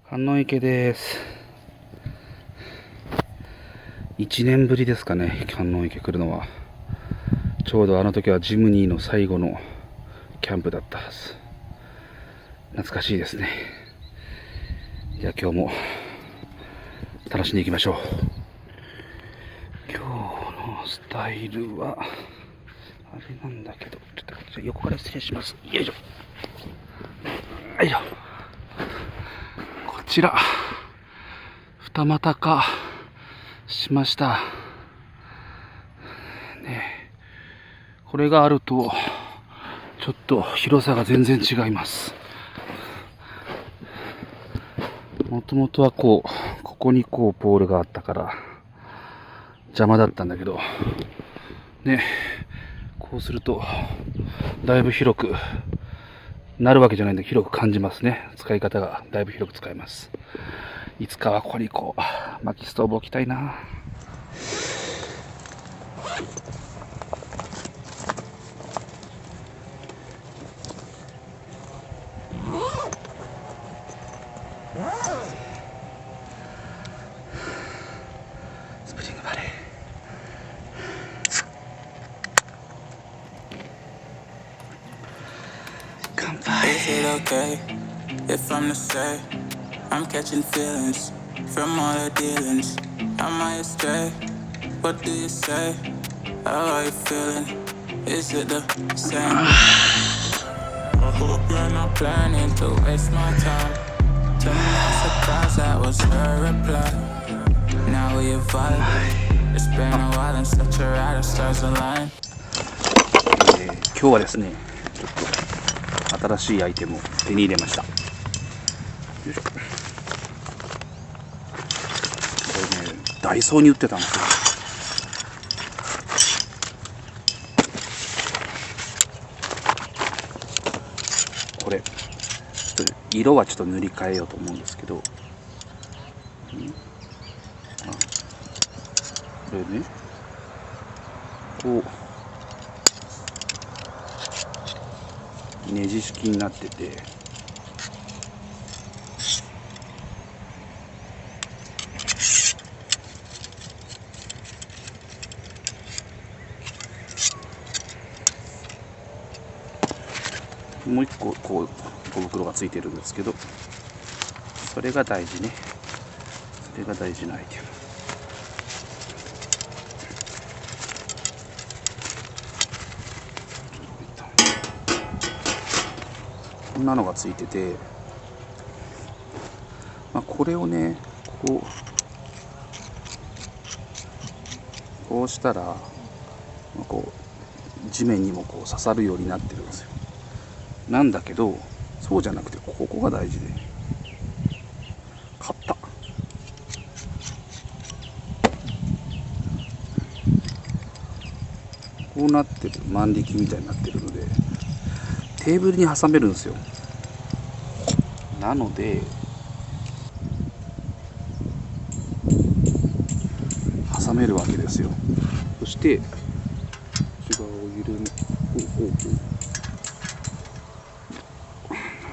観音池です。1年ぶりですかね、観音池来るのは。ちょうどあの時はジムニーの最後のキャンプだったはず。懐かしいですね。じゃあ今日も楽しんでいきましょう。今日のスタイルはあれなんだけど、ちょっと横から失礼します。よいしょ。よいしょ。こちら二股化しましたね。これがあるとちょっと広さが全然違います。もともとはここにポールがあったから邪魔だったんだけどね、こうするとだいぶ広くなるわけじゃないんで、広く感じますね。使い方がだいぶ広く使えます。いつかはここに薪ストーブ置きたいな。スプリングバレー。Is it okay if I'm to say I'm catching feelings from all the dealings? Am I astray? What do you say? How are you feeling? Is it the same? I hope you're not planning to waste my time. To my surprise, that was her reply. Now we vibe. It's been a while and such a ride, the stars align. 今日はですね、新しいアイテムを手に入れました。よいしょ。これね、ダイソーに売ってたんですよ。これちょっと色はちょっと塗り替えようと思うんですけど、これね、ネジ式になってて、もう一個小袋がついてるんですけど、それが大事ね。それが大事なアイテム。こんなのがついてて、これをね、こうしたら、地面にも刺さるようになってるんですよ。なんだけど、そうじゃなくてここが大事で、買った。こうなってる、万力みたいになってるので、テーブルに挟めるんですよ。なので挟めるわけですよ。そして内側を緩め、な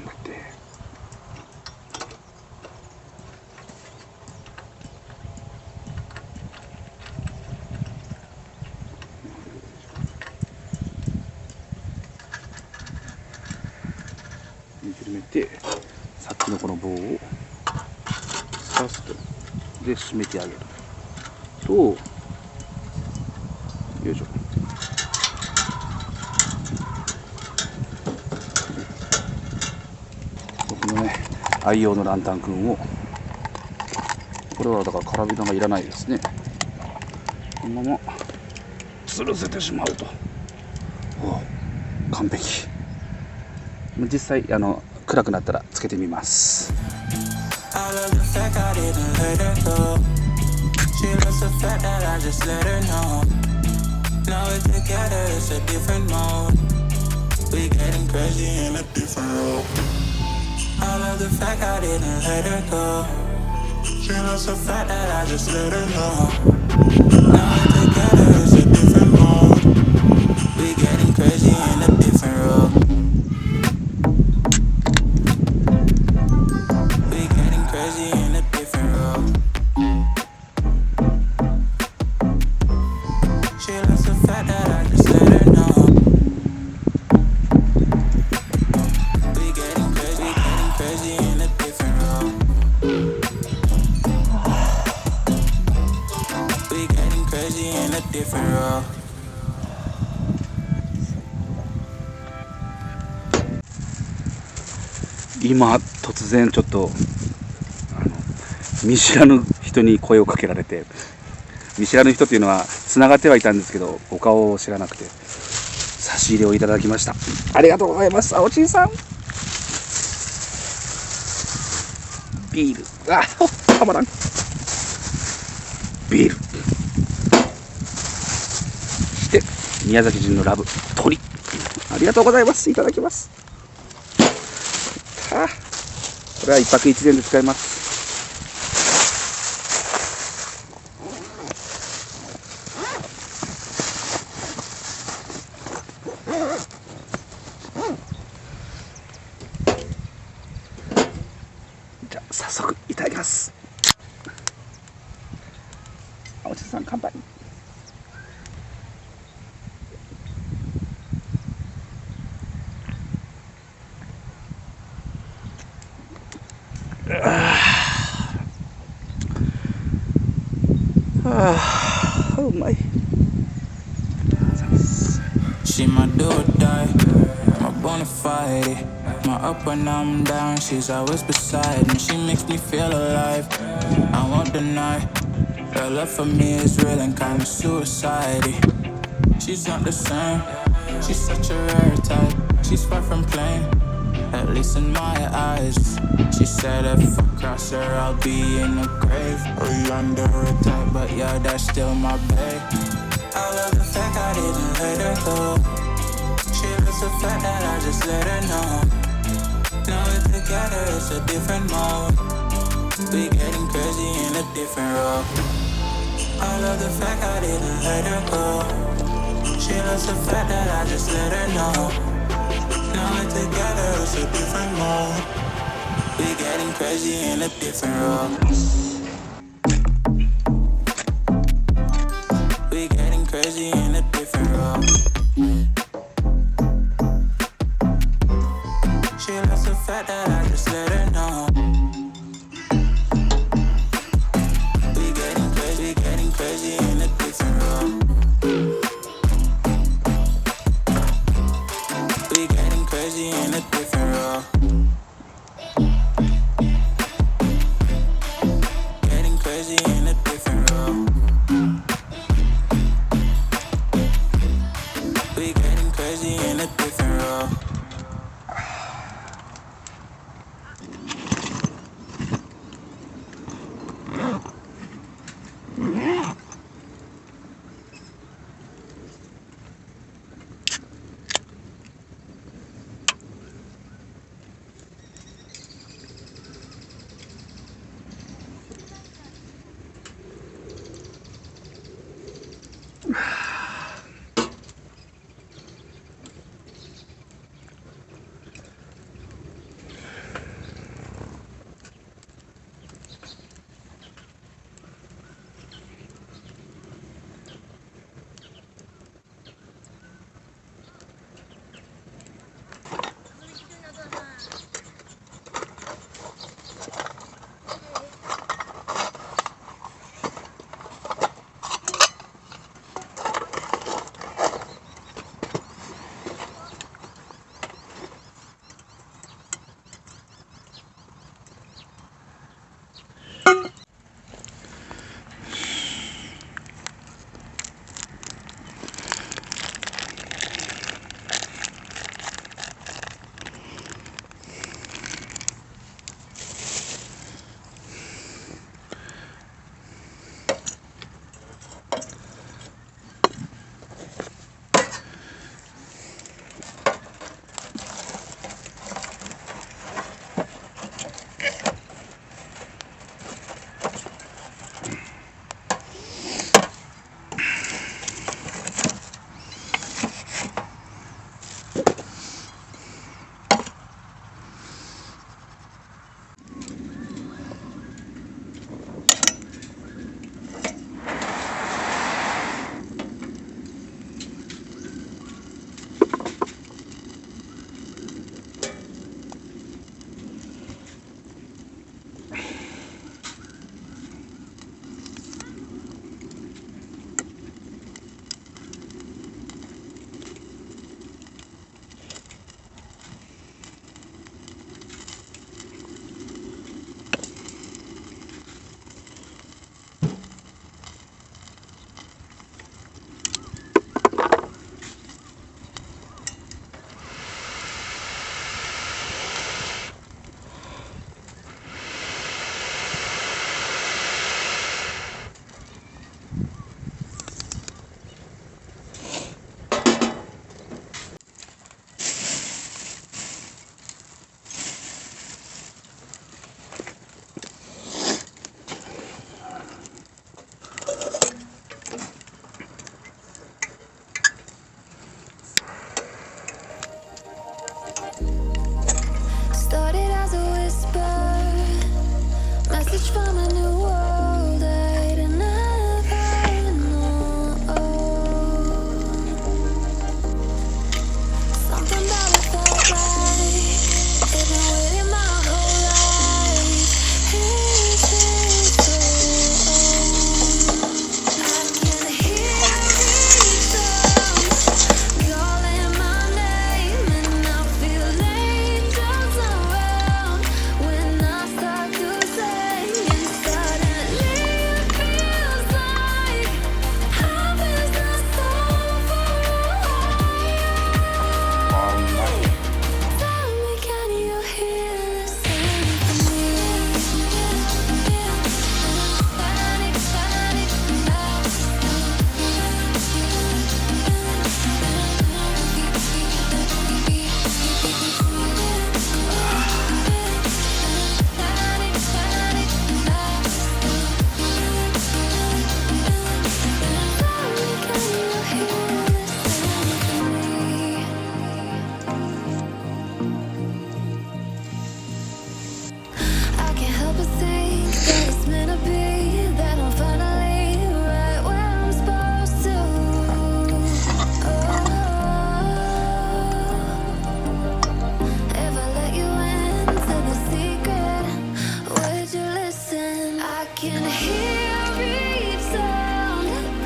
んだって、緩めて、さっきのこの棒を刺すと、で締めてあげると、よいしょ、僕のね愛用のランタンくんを、これはだからカラビナがいらないですね。このまま吊るせてしまうと、完璧。実際暗くなったらつけてみます。different role. 今突然ちょっと見知らぬ人に声をかけられて、見知らぬ人っていうのはつながってはいたんですけどお顔を知らなくて差し入れをいただきました。ありがとうございます。青ちんさん、ビール、たまらん、ビールして宮崎人のラブ鳥、ありがとうございます。いただきます。これは一泊一膳で使えます。じゃあ早速いただきます。青地さん乾杯。うまい。She my do or die, my bona fide. My up when I'm down, she's always beside me. She makes me feel alive, I won't deny. Her love for me is real and kinda suicide. She's not the same, she's such a rare type. She's far from plain, at least in my eyes. She said if I cross her, I'll be in the grave or under a type, but yeah, that's still my babe. I love the fact I didn't let her go. She loves the fact that I just let her know. Now we're together, it's a different mode. We getting crazy in a different role. I love the fact I didn't let her go. She loves the fact that I just let her know. Now we're together, it's a different mode. We getting crazy in a different role. We getting crazy in a different role. She loves the fact that I just let her know. We getting crazy in a different role. We getting crazy in a different role. Getting crazy in a different role.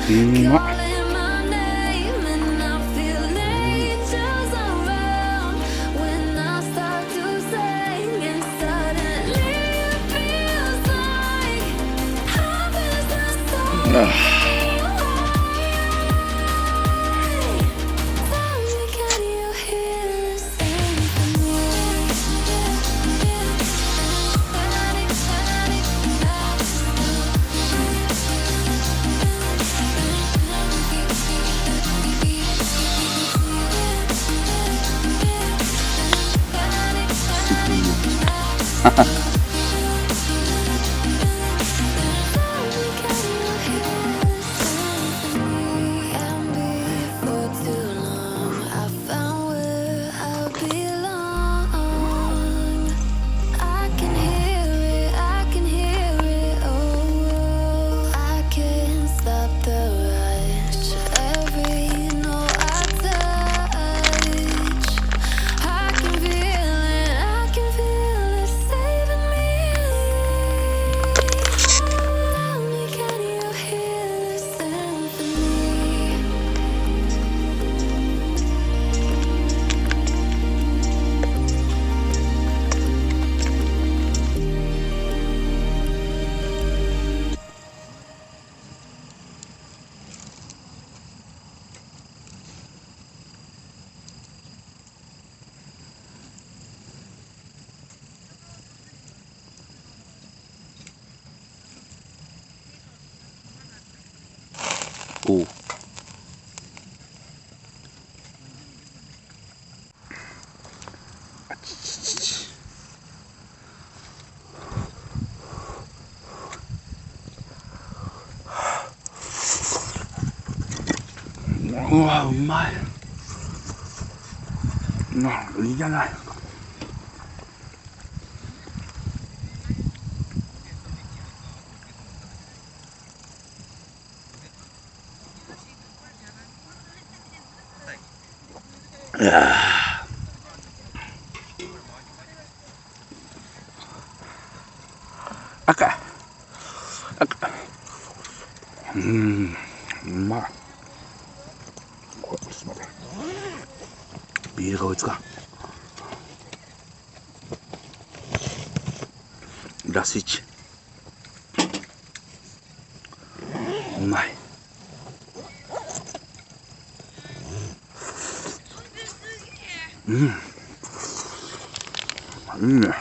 うまっ。おう。あちちち。うわ、うまい。いいじゃない。赤。うまい。これちょっと待って、ビールが追いつかん。ラスイチうまい。いいね。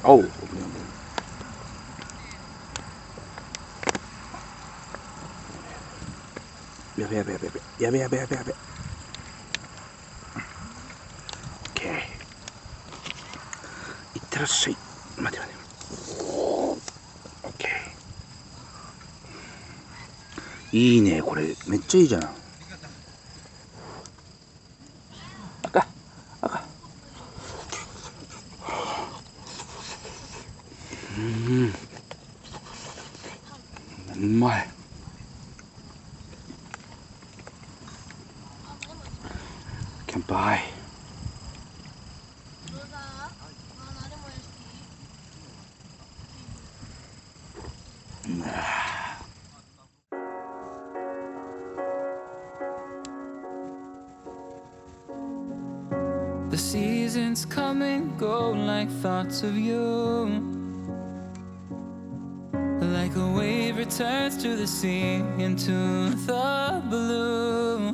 おう。やべ。オッケー。いってらっしゃい。待て。オッケー。いいね、これめっちゃいいじゃん。赤。うまい。乾杯。The seasons come and go like thoughts of you. Like a wave returns to the sea into the blue.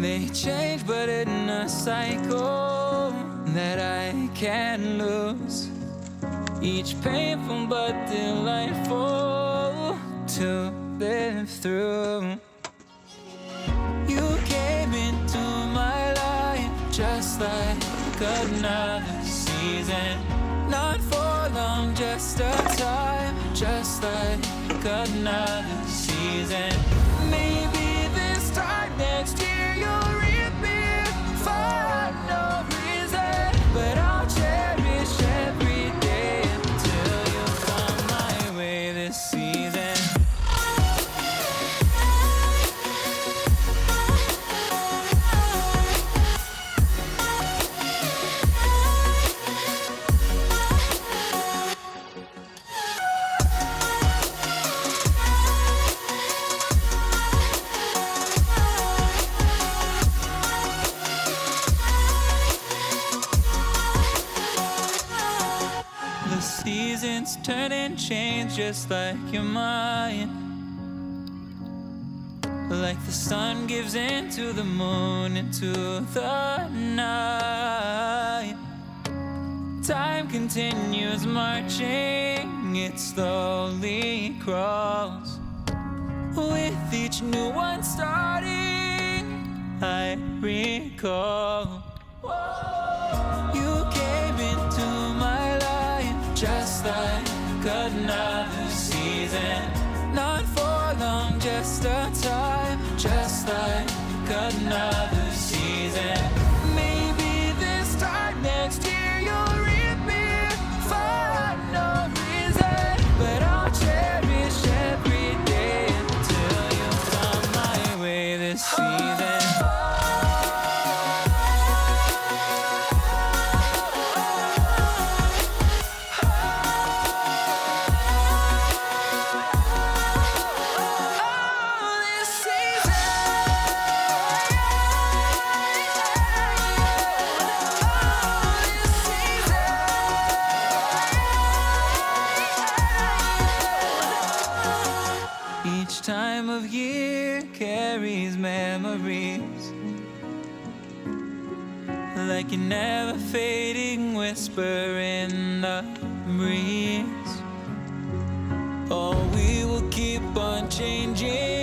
They change but in a cycle that I can't lose. Each painful but delightful to live through. You came into my life just like another season. Not for long, just a time, just like another season. Maybe this time next year you'll reappear seasons turn and change just like your mind. Like the sun gives into the moon, into the night. Time continues marching, it slowly crawls. With each new one starting, I recall you came into my life just like another season. Not for long, just a time, just like another season. Maybe this time next year you'll reap me for no reason, but I'll cherish every day until you come my way this season. Each time of year carries memories, like a never fading whisper in the breeze. Oh, we will keep on changing.